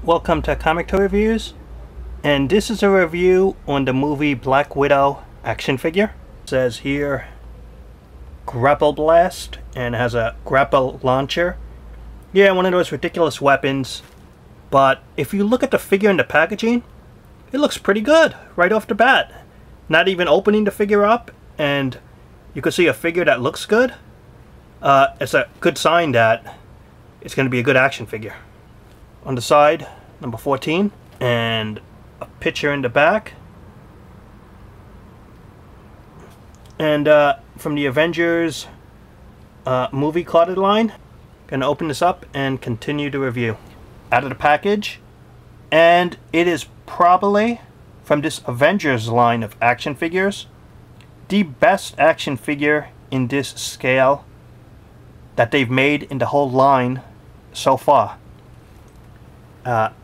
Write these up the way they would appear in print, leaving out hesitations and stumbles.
Welcome to Comic Toy Reviews, and this is a review on the movie Black Widow action figure. It says here Grapple Blast and has a grapple launcher. Yeah, one of those ridiculous weapons, but if you look at the figure in the packaging, it looks pretty good right off the bat. Not even opening the figure up and you can see a figure that looks good. It's a good sign that it's going to be a good action figure. On the side, number 14, and a picture in the back. And from the Avengers movie carded line. Gonna open this up and continue the review. Out of the package, and it is probably, from this Avengers line of action figures, the best action figure in this scale that they've made in the whole line so far.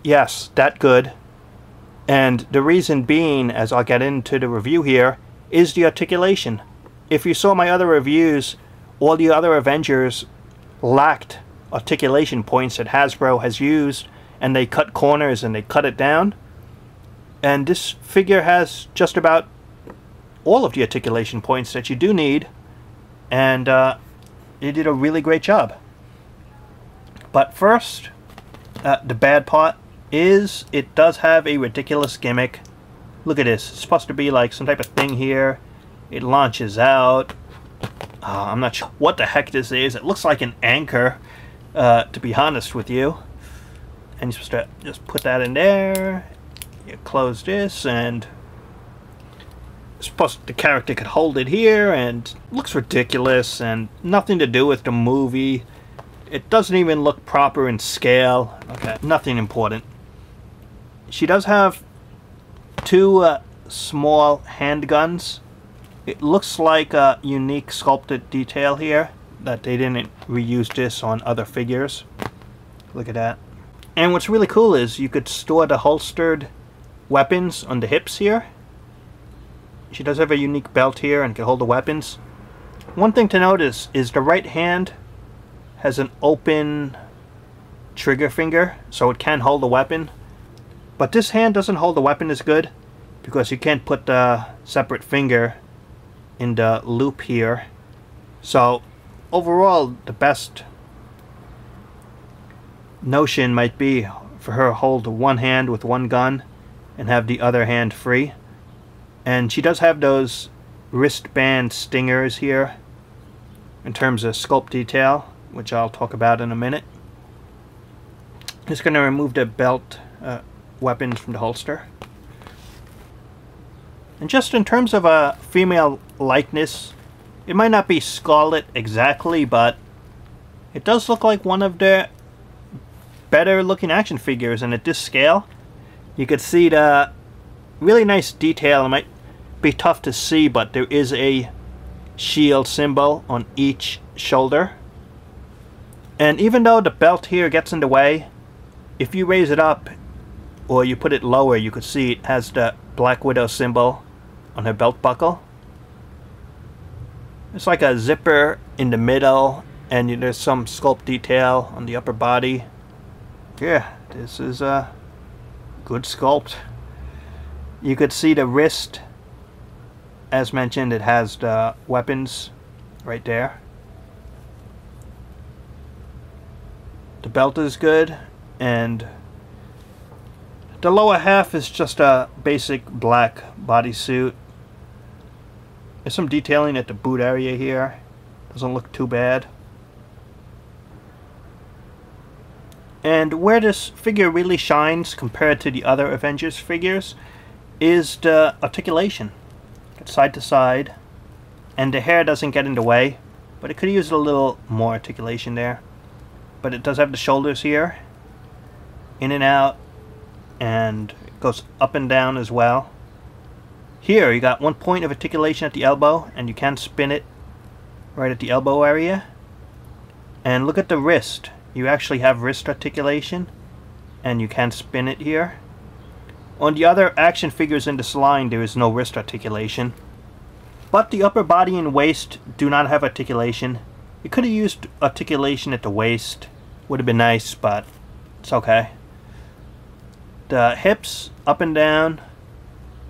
Yes, that good. And the reason being, as I'll get into the review here, is the articulation. If you saw my other reviews, all the other Avengers lacked articulation points that Hasbro has used, and they cut corners and they cut it down. And this figure has just about all of the articulation points that you do need, and they did a really great job. But first, the bad part is it does have a ridiculous gimmick. Look at this. It's supposed to be like some type of thing here. It launches out. I'm not sure what the heck this is. It looks like an anchor, to be honest with you. And you're supposed to just put that in there. You close this, and the character could hold it here, and it looks ridiculous and nothing to do with the movie. It doesn't even look proper in scale. Okay, nothing important. She does have two small handguns. It looks like a unique sculpted detail here, that they didn't reuse this on other figures. Look at that. And what's really cool is you could store the holstered weapons on the hips here. She does have a unique belt here and can hold the weapons. One thing to notice is the right hand has an open trigger finger, so it can hold the weapon. But this hand doesn't hold the weapon as good because you can't put the separate finger in the loop here. So overall, the best notion might be for her to hold one hand with one gun and have the other hand free. And she does have those wristband stingers here in terms of sculpt detail, which I'll talk about in a minute. Just going to remove the belt weapons from the holster. And just in terms of a female likeness, it might not be Scarlet exactly, but it does look like one of the better looking action figures. And at this scale, you could see the really nice detail. It might be tough to see, but there is a shield symbol on each shoulder. And even though the belt here gets in the way, if you raise it up or you put it lower, you could see it has the Black Widow symbol on her belt buckle. It's like a zipper in the middle, and there's some sculpt detail on the upper body. Yeah, this is a good sculpt. You could see the wrist. As mentioned, it has the weapons right there. The belt is good, and the lower half is just a basic black bodysuit. There's some detailing at the boot area here. Doesn't look too bad. And where this figure really shines compared to the other Avengers figures is the articulation. It's side to side, and the hair doesn't get in the way, but it could use a little more articulation there. But it does have the shoulders here, in and out, and it goes up and down as well. Here you got one point of articulation at the elbow, and you can spin it right at the elbow area. And look at the wrist. You actually have wrist articulation, and you can spin it here. On the other action figures in this line, there is no wrist articulation. But the upper body and waist do not have articulation. You could have used articulation at the waist. Would have been nice, but it's okay. the hips up and down,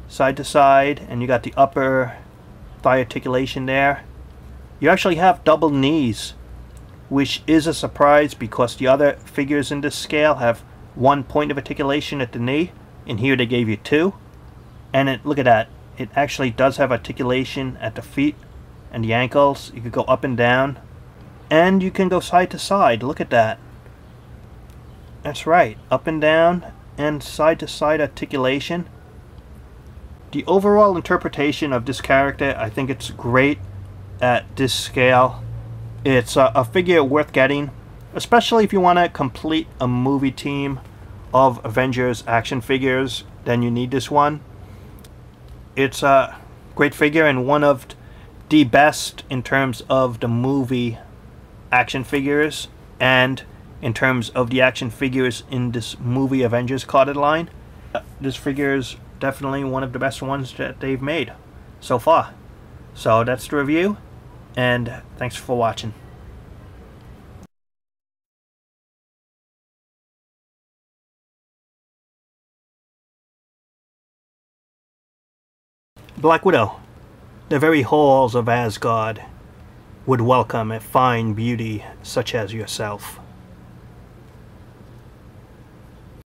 side to side, and you got the upper thigh articulation there. You actually have double knees, which is a surprise because the other figures in this scale have one point of articulation at the knee, and here they gave you two. And look at that, it actually does have articulation at the feet and the ankles. You could go up and down, and you can go side to side. Look at that. That's right, up and down and side to side articulation. The overall interpretation of this character, I think it's great at this scale. It's a figure worth getting, especially if you want to complete a movie team of Avengers action figures. Then you need this one. It's a great figure and one of the best in terms of the movie action figures and in terms of the action figures in this movie Avengers carded line. This figure is definitely one of the best ones that they've made so far. So that's the review, and thanks for watching. Black Widow. The very halls of Asgard would welcome a fine beauty such as yourself.